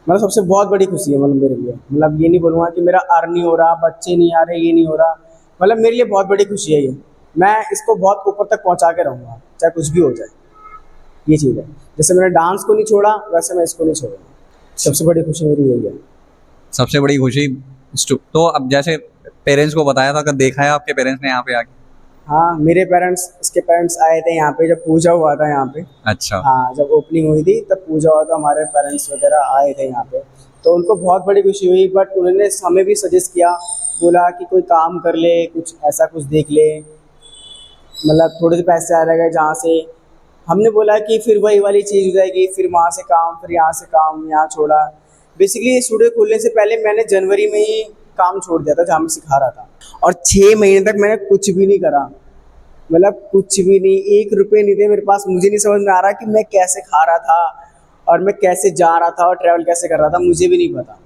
मतलब सबसे बहुत बड़ी खुशी है मतलब मेरे लिए, मतलब ये नहीं बोलूँगा कि मेरा अर्न नहीं हो रहा, बच्चे नहीं आ रहे, ये नहीं हो रहा, मतलब मेरे लिए बहुत बड़ी खुशी है ये, मैं इसको बहुत ऊपर तक पहुँचा के रहूँगा चाहे कुछ भी हो जाए, ये चीज़ है। जैसे मैंने डांस को नहीं छोड़ा वैसे मैं इसको नहीं छोड़ूंगा, सबसे बड़ी खुशी मेरी यही है। सबसे बड़ी खुशी तो अब जैसे पेरेंट्स को बताया था, अगर देखा है आपके पेरेंट्स ने यहाँ पे आके? हाँ मेरे पेरेंट्स, इसके पेरेंट्स आए थे यहाँ पे जब पूजा हुआ था यहाँ पे। अच्छा। हाँ जब ओपनिंग हुई थी तब पूजा हुआ था, हमारे पेरेंट्स वगैरह आए थे यहाँ पे, तो उनको बहुत बड़ी खुशी हुई, बट उन्होंने हमें भी सजेस्ट किया, बोला कि कोई काम कर ले, कुछ ऐसा कुछ देख ले, मतलब थोड़े से पैसे आ जाएगा जहाँ से। हमने बोला कि फिर वही वाली चीज़ हो जाएगी, फिर वहाँ से काम, फिर यहाँ से काम, यहाँ छोड़ा। बेसिकली ये स्टूडियो खोलने से पहले मैंने जनवरी में ही काम छोड़ दिया था जहाँ मैं सिखा रहा था, और 6 महीने तक मैंने कुछ भी नहीं करा, मतलब कुछ भी नहीं, 1 रुपये नहीं थे मेरे पास। मुझे नहीं समझ में आ रहा कि मैं कैसे खा रहा था और मैं कैसे जा रहा था और ट्रैवल कैसे कर रहा था, मुझे भी नहीं पता।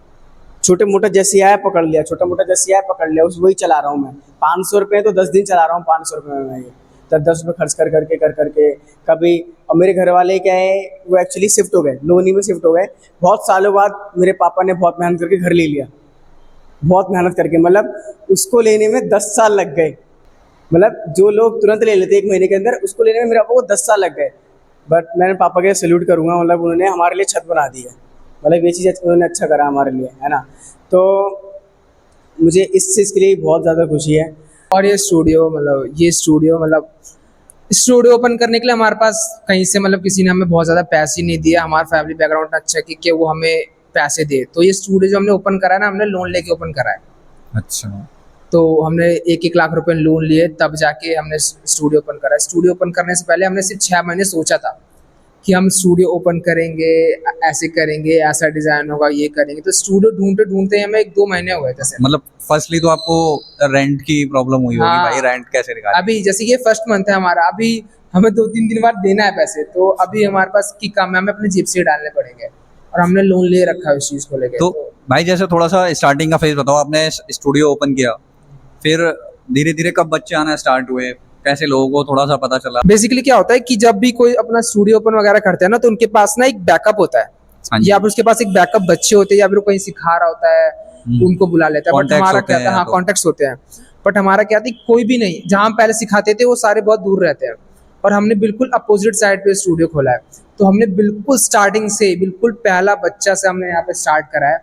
छोटे मोटा जैसे आया पकड़ लिया, छोटा मोटा जैसे आया पकड़ लिया, उस वही चला रहा हूँ मैं। 500 रुपये तो 10 दिन चला रहा हूँ, 500 रुपये में मैं ये 10-10 रुपये खर्च कर करके कभी। और मेरे घर वाले क्या है, वो एक्चुअली शिफ्ट हो गए, लोनी में शिफ्ट हो गए, बहुत सालों बाद मेरे पापा ने बहुत मेहनत करके घर ले लिया, बहुत मेहनत करके, मतलब उसको लेने में 10 साल लग गए। मतलब जो लोग तुरंत ले लेते 1 महीने के अंदर, उसको लेने में मेरे पापा को 10 साल लग गए। बट मैंने पापा के सैल्यूट करूँगा, मतलब उन्होंने हमारे लिए छत बना दी है, मतलब ये चीज़ उन्होंने अच्छा करा हमारे लिए, है ना। तो मुझे इस चीज़ के लिए बहुत ज़्यादा खुशी है। और ये स्टूडियो ओपन करने के लिए हमारे पास कहीं से मतलब किसी ने हमें बहुत ज़्यादा पैसे नहीं दिया। हमारा फैमिली बैकग्राउंड अच्छा है कि वो हमें पैसे दे। तो ये स्टूडियो जो हमने ओपन करा है ना, हमने लोन लेके ओपन करा है। अच्छा, तो हमने 1-1 लाख रुपए लोन लिए, तब जाके हमने स्टूडियो ओपन करा। स्टूडियो ओपन करने से पहले हमने सिर्फ 6 महीने सोचा था कि हम स्टूडियो ओपन करेंगे, ऐसे करेंगे, ऐसा डिजाइन होगा, ये करेंगे। तो स्टूडियो ढूंढते ढूंढते हमें 1-2 महीने हुए थे सिर्फ। मतलब फर्स्टली तो आपको रेंट की प्रॉब्लम हुई होगी, हाँ। भाई रेंट कैसे निकालें। अभी जैसे ये फर्स्ट मंथ है हमारा, अभी हमें 2-3 दिन बाद देना है पैसे, तो अभी हमारे पास की कम है, हमें अपने जेब से डालने पड़ेंगे। और हमने लोन ले रखा है इस चीज को लेके। तो भाई जैसे थोड़ा सा स्टार्टिंग का फेज बताओ। आपने स्टूडियो ओपन किया, फिर धीरे धीरे कब बच्चे आना स्टार्ट हुए, कैसे लोगों को थोड़ा सा पता चला। बेसिकली क्या होता है कि जब भी कोई अपना स्टूडियो ओपन वगैरह करते हैं ना, तो उनके पास ना एक बैकअप होता है, हाँ जी। या फिर उसके पास एक बैकअप बच्चे होते हैं, या फिर कोई सिखा रहा होता है, उनको बुला लेता है। बट Contacts हमारा होते क्या हैं था, हाँ तो। कॉन्टेक्ट्स होते हैं। बट हमारा क्या था, कोई भी नहीं, जहाँ हम पहले सिखाते थे वो सारे बहुत दूर रहते हैं, और हमने बिल्कुल अपोजिट साइड पे स्टूडियो खोला है। तो हमने बिल्कुल स्टार्टिंग से, बिल्कुल पहला बच्चा से हमने यहाँ पे स्टार्ट करा है।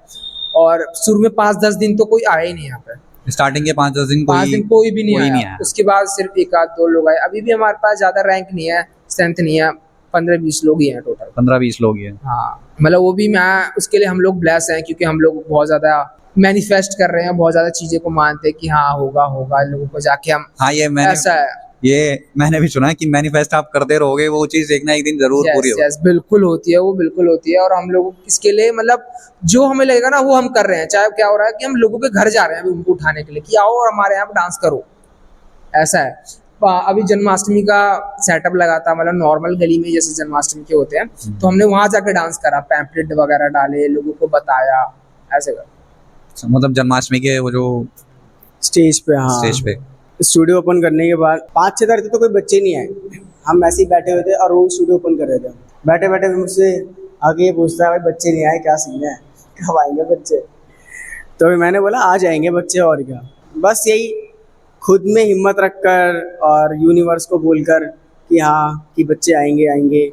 और शुरू में 5-10 दिन तो कोई आया ही नहीं यहाँ पे। स्टार्टिंग के 5-10 दिन 5 दिन कोई भी नहीं कोई आया। उसके बाद सिर्फ 1-2 लोग आए। अभी भी हमारे पास ज्यादा रैंक नहीं है, स्ट्रेंथ नहीं है, 15-20 लोग ही हैं टोटल। 15-20 लोग ही हैं। हाँ, मतलब वो भी मैं उसके लिए हम लोग ब्लेस हैं, क्योंकि हम लोग बहुत ज्यादा मैनिफेस्ट कर रहे हैं, बहुत ज्यादा चीजें को मानते हैं कि हाँ होगा होगा, लोगों को जाके हम हाँ ऐसा है। ये मैंने भी सुना है कि मैनिफेस्ट आप करते रहोगे, वो चीज एक ना एक दिन जरूर पूरी होगी। यस बिल्कुल होती है, वो बिल्कुल होती है। और हम लोग इसके लिए मतलब जो हमें लगेगा ना वो हम कर रहे हैं। चाहे क्या हो रहा है कि हम लोगों के घर जा रहे हैं अभी उनको उठाने के लिए कि आओ और हमारे यहाँ पे डांस करो, ऐसा है। अभी जन्माष्टमी का सेटअप लगा था, मतलब नॉर्मल गली में जैसे जन्माष्टमी के होते हैं, तो हमने वहां जाके डांस करा, पैम्पलेट वगैरह डाले, लोगों को बताया, ऐसे कर। मतलब जन्माष्टमी के वो जो स्टेज पे, हाँ स्टेज पे स्टूडियो ओपन करने के बाद 5-6 तारीख तो कोई बच्चे नहीं आए। हम ऐसे ही बैठे हुए थे और वो स्टूडियो ओपन कर रहे थे। बैठे बैठे मुझसे आगे ये पूछता है, भाई बच्चे नहीं आए, क्या सीन है, कब आएंगे बच्चे? तो फिर मैंने बोला आ जाएंगे बच्चे, और क्या। बस यही खुद में हिम्मत रखकर और यूनिवर्स को बोलकर कि हाँ कि बच्चे आएंगे आएंगे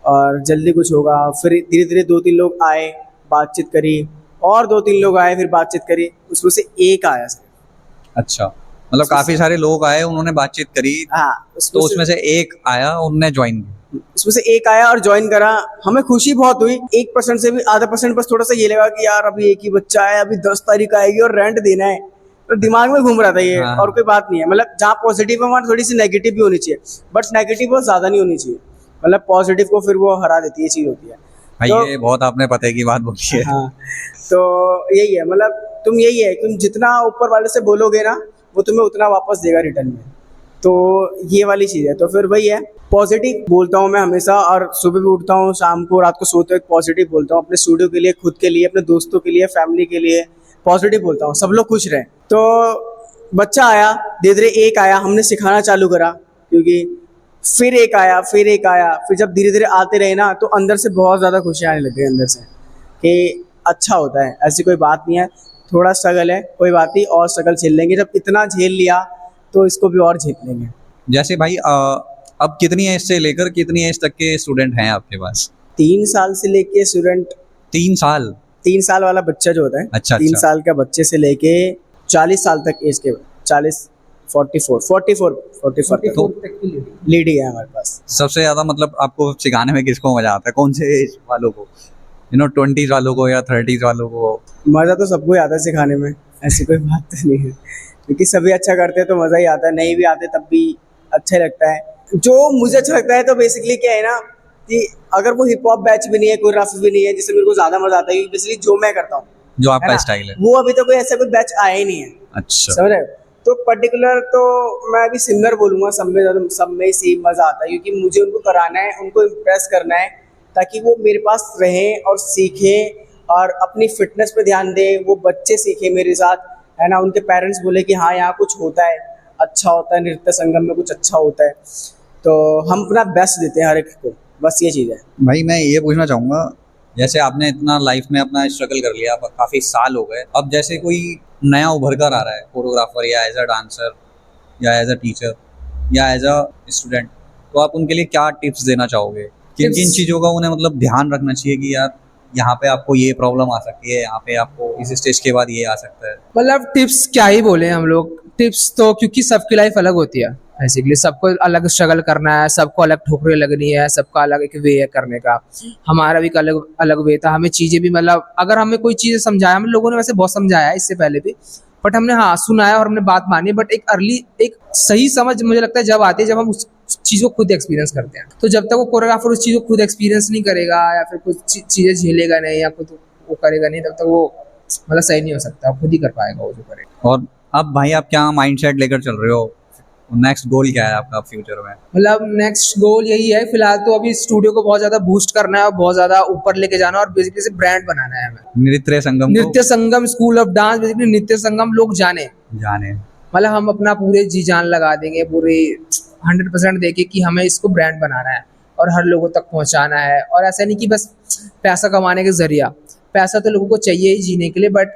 और जल्दी कुछ होगा। फिर धीरे धीरे 2-3 लोग आए, बातचीत करी, और 2-3 लोग आए, फिर बातचीत करी, उसमें से एक आया सर। अच्छा, मतलब काफी सारे लोग आए, उन्होंने बातचीत करी, हाँ, तो उसमें से एक आया, उन्होंने ज्वाइन किया। उसमें से एक आया और ज्वाइन करा। हमें खुशी बहुत हुई। 1% से भी आधा % बस थोड़ा सा ये लगा कि यार अभी एक ही बच्चा है, अभी 10 तारीख आएगी और रेंट देना है, तो दिमाग में घूम रहा था ये। हाँ। और कोई बात नहीं है, मतलब जहाँ पॉजिटिव है वहाँ थोड़ी सी नेगेटिव भी होनी चाहिए, बट नेगेटिव बहुत ज्यादा नहीं होनी चाहिए, मतलब पॉजिटिव को फिर वो हरा देती है, चीज होती है। भाई तो- ये बहुत आपने पते की बात बोली है। हाँ, तो यही है, मतलब तुम यही है, तुम जितना ऊपर वाले से बोलोगे ना, वो तुम्हें उतना वापस देगा रिटर्न में। तो ये वाली चीज़ है। तो फिर वही है, पॉजिटिव बोलता हूँ मैं हमेशा, और सुबह भी उठता हूँ, शाम को, रात को सोते हुए पॉजिटिव बोलता हूँ, अपने स्टूडियो के लिए, खुद के लिए, अपने दोस्तों के लिए, फैमिली के लिए पॉजिटिव बोलता हूँ, सब लोग खुश रहें। तो बच्चा आया, धीरे धीरे एक आया, हमने सिखाना चालू करा, क्योंकि फिर एक आया, फिर एक आया, फिर जब धीरे धीरे आते रहे ना, तो अंदर से बहुत ज़्यादा खुशी आने लग गई अंदर से कि अच्छा होता है, ऐसी कोई बात नहीं है, थोड़ा स्ट्रगल है, कोई बात नहीं, और स्ट्रगल झेल लेंगे। जब इतना झेल लिया तो इसको भी और झेल लेंगे। जैसे भाई अब कितनी एज से लेकर कितनी एज तक के स्टूडेंट हैं आपके पास? 3 साल से लेके स्टूडेंट, 3 साल? 3 साल वाला बच्चा जो होता है, अच्छा, 3 अच्छा। साल का बच्चे से लेके 40 साल तक एज के, 40 44 तो तक लीड ही है हमारे पास। सबसे ज्यादा मतलब आपको सिखाने में किसको मजा आता है, कौन से एज वालों को? 20s वालों को या 30s वालों को? मज़ा तो सबको ही आता है सिखाने में, ऐसी कोई बात तो नहीं है, क्योंकि सभी अच्छा करते हैं तो मज़ा ही आता है, नहीं भी आते तब भी अच्छा ही लगता है। जो मुझे अच्छा लगता है तो बेसिकली क्या है ना, कि अगर वो हिप हॉप बैच भी नहीं है, कोई रफ भी नहीं है, जिससे मेरे को ज़्यादा मज़ा आता है, बेसिकली जो मैं करता हूँ, जो है आपका ना, स्टाइल है। वो अभी तक कोई ऐसा कोई बैच आया ही नहीं है। अच्छा, समझ रहे हो? तो पर्टिकुलर तो मैं अभी सिंगर बोलूँगा, सब में सेम मज़ा आता है, क्योंकि मुझे उनको कराना है, उनको इम्प्रेस करना है, ताकि वो मेरे पास रहें और सीखें और अपनी फिटनेस पे ध्यान दें, वो बच्चे सीखें मेरे साथ, है ना, उनके पेरेंट्स बोले कि हाँ यहाँ कुछ होता है, अच्छा होता है, नृत्य संगम में कुछ अच्छा होता है। तो हम अपना बेस्ट देते हैं हर एक को, बस ये चीज़ है। भाई मैं ये पूछना चाहूँगा, जैसे आपने इतना लाइफ में अपना स्ट्रगल कर लिया, काफ़ी साल हो गए, अब जैसे कोई नया उभर कर आ रहा है कोरियोग्राफर, या एज अ डांसर, या एज अ टीचर, या एज अ स्टूडेंट, तो आप उनके लिए क्या टिप्स देना चाहोगे? किन किन Tips? चीज़ों का उन्हें मतलब ध्यान रखना चाहिए कि यार यहाँ पे आपको ये प्रॉब्लम आ सकती है, यहाँ पे आपको इस स्टेज के बाद ये आ सकता है। मतलब टिप्स क्या ही बोले हम लोग, टिप्स तो क्योंकि सबकी लाइफ अलग होती है बेसिकली, सबको अलग स्ट्रगल करना है, सबको अलग ठोकरें लगनी है, सबका अलग एक वे है करने का। हमारा भी एक अलग अलग वे था, हमें चीजें भी मतलब अगर हमें कोई चीजें समझाया, हम लोगों ने वैसे बहुत समझाया है इससे पहले भी, बट हमने हाँ सुना है और हमने बात मानी, बट एक सही समझ मुझे लगता है जब आती है जब हम उस चीज को खुद एक्सपीरियंस करते हैं। तो जब तक वो कोरियोग्राफर उस चीज को खुद एक्सपीरियंस नहीं करेगा या फिर कुछ चीजें झेलेगा नहीं या कुछ वो करेगा नहीं, तब तक वो मतलब सही नहीं हो सकता, खुद ही कर पाएगा वो जो करेगा। और अब भाई आप क्या माइंडसेट लेकर चल रहे हो, नेक्स्ट गोल क्या है आपका फ्यूचर में? मतलब नेक्स्ट गोल यही है फिलहाल तो, अभी स्टूडियो को बहुत ज्यादा बूस्ट करना है और बहुत ज्यादा ऊपर लेके जाना है और बेसिकली से ब्रांड बनाना है हमें। नृत्य संगम नृत्य संगम स्कूल ऑफ डांस, बेसिकली नृत्य संगम लोग जाने, मतलब हम अपना पूरे जी जान लगा देंगे, पूरे 100% देके कि हमें इसको ब्रांड बनाना है और हर लोगों तक पहुंचाना है। और ऐसा नहीं कि बस पैसा कमाने के जरिया, पैसा तो लोगों को चाहिए ही जीने के लिए, बट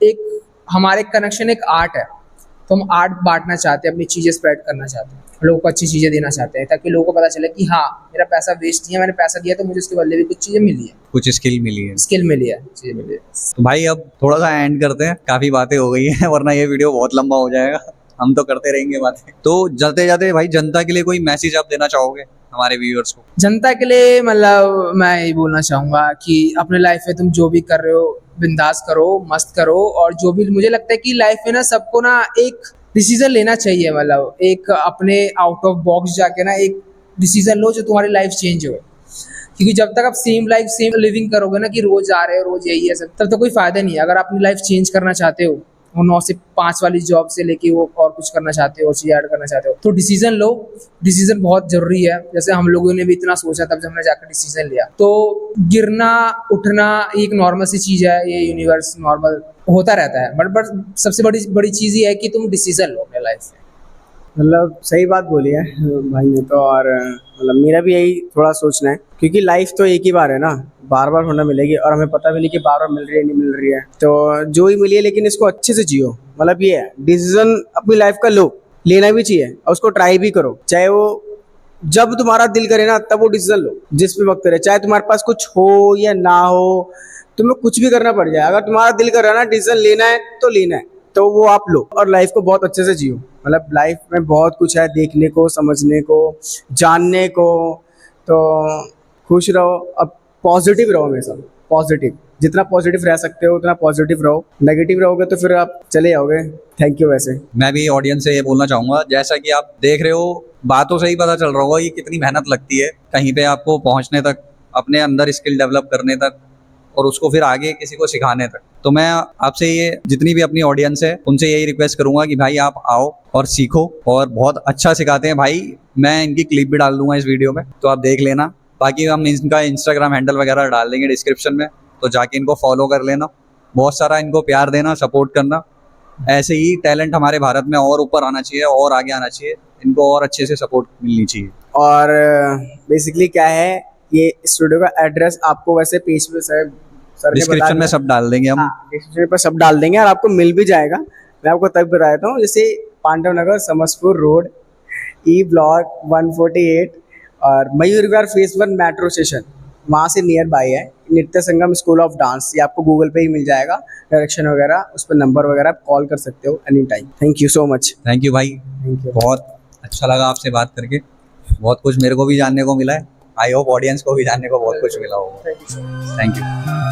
एक हमारे कनेक्शन एक आर्ट है, तो हम आर्ट बांटना चाहते हैं, अपनी चीज़ें स्प्रेड करना चाहते हैं, लोगों को अच्छी चीज़ें देना चाहते हैं, ताकि लोगों को पता चले कि हाँ मेरा पैसा वेस्ट नहीं है, मैंने पैसा दिया तो मुझे उसके बदले भी कुछ चीज़ें मिली है, कुछ स्किल मिली है, चीज़ें मिली है। तो भाई अब थोड़ा सा एंड करते हैं, काफी बातें हो गई हैं वरना ये वीडियो बहुत लंबा हो जाएगा, हम तो करते रहेंगे बातें। तो जाते जाते भाई जनता के लिए कोई मैसेज आप देना चाहोगे हमारे व्यूअर्स को? जनता के लिए मतलब मैं यही बोलना चाहूँगा कि अपने लाइफ में तुम जो भी कर रहे हो बिंदास करो, मस्त करो, और जो भी मुझे लगता है कि लाइफ में ना सबको ना एक डिसीजन लेना चाहिए, मतलब एक अपने आउट ऑफ बॉक्स जाके ना एक डिसीजन लो जो तुम्हारी लाइफ चेंज हो, क्योंकि जब तक आप सेम लाइफ सेम लिविंग करोगे ना कि रोज आ रहे हो रोज यही है सब, तब तक कोई फायदा नहीं है। अगर आप अपनी लाइफ चेंज करना चाहते हो, वो 9 से 5 वाली जॉब से लेके वो और कुछ करना चाहते हो, और चीज़ ऐड करना चाहते हो, तो डिसीजन लो, डिसीजन बहुत जरूरी है। जैसे हम लोगों ने भी इतना सोचा तब जब हमने जाकर डिसीजन लिया, तो गिरना उठना एक नॉर्मल सी चीज़ है, ये यूनिवर्स नॉर्मल होता रहता है, बट सबसे बड़ी चीज़ ये है कि तुम डिसीजन लो अपने लाइफ में। मतलब सही बात बोली है भाई ने तो, और मतलब मेरा भी यही थोड़ा सोचना है, क्योंकि लाइफ तो एक ही बार है ना, बार बार होना मिलेगी, और हमें पता भी नहीं कि बार बार मिल रही है नहीं मिल रही है, तो जो ही मिली है लेकिन इसको अच्छे से जियो। मतलब ये है, डिसीजन अपनी लाइफ का लो, लेना भी चाहिए और उसको ट्राई भी करो, चाहे वो जब तुम्हारा दिल करे ना तब वो डिसीजन लो, जिस भी वक्त करे, चाहे तुम्हारे पास कुछ हो या ना हो, तुम्हें कुछ भी करना पड़ जाए, अगर तुम्हारा दिल कर रहा है ना डिसीजन लेना है तो लेना है, तो वो आप लो और लाइफ को बहुत अच्छे से जियो। मतलब लाइफ में बहुत कुछ है देखने को, समझने को, जानने को, तो खुश रहो, अब पॉजिटिव रहो, हमेशा पॉजिटिव, जितना पॉजिटिव रह सकते हो उतना पॉजिटिव रहो, नेगेटिव रहोगे तो फिर आप चले जाओगे। Thank you. वैसे मैं भी ऑडियंस से ये बोलना चाहूँगा, जैसा कि आप देख रहे हो बातों से ही पता चल रहा होगा ये कितनी मेहनत लगती है कहीं पे आपको पहुँचने तक, अपने अंदर स्किल डेवलप करने तक, और उसको फिर आगे किसी को सिखाने तक। तो मैं आपसे ये जितनी भी अपनी ऑडियंस है उनसे यही रिक्वेस्ट करूंगा कि भाई आप आओ और सीखो, और बहुत अच्छा सिखाते हैं भाई। मैं इनकी क्लिप भी डाल दूंगा इस वीडियो में, तो आप देख लेना। बाकी हम इनका इंस्टाग्राम हैंडल वगैरह डाल देंगे डिस्क्रिप्शन में, तो जाके इनको फॉलो कर लेना, बहुत सारा इनको प्यार देना, सपोर्ट करना। ऐसे ही टैलेंट हमारे भारत में और ऊपर आना चाहिए और आगे आना चाहिए, इनको और अच्छे से सपोर्ट मिलनी चाहिए। और बेसिकली क्या है, ये स्टूडियो का एड्रेस आपको वैसे पेज पे सर डिस्क्रिप्शन में सब डाल देंगे हम। डिस्क्रिप्शन पर सब डाल देंगे और आपको मिल भी जाएगा। मैं आपको तब बताता हूँ, जैसे पांडव नगर समस्तपुर रोड ई ब्लॉक 148 और Mayur Vihar face 1 metro station, वहाँ से नियर बाई है नृत्य संगम स्कूल ऑफ डांस। ये आपको गूगल पे ही मिल जाएगा, डायरेक्शन वगैरह, उस पर नंबर वगैरह आप कॉल कर सकते हो any time. Thank you so much. Thank you भाई, थैंक यू, बहुत अच्छा लगा आपसे बात करके, बहुत कुछ मेरे को भी जानने को मिला है, आई होप ऑडियंस को भी जानने को बहुत कुछ मिला होगा। Thank you.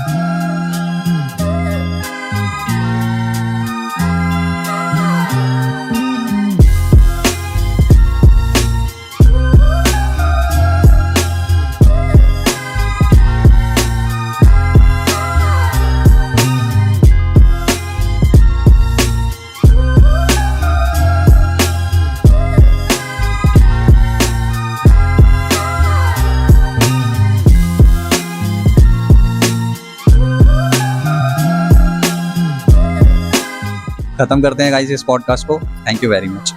खत्म करते हैं गाइस इस पॉडकास्ट को। Thank you very much.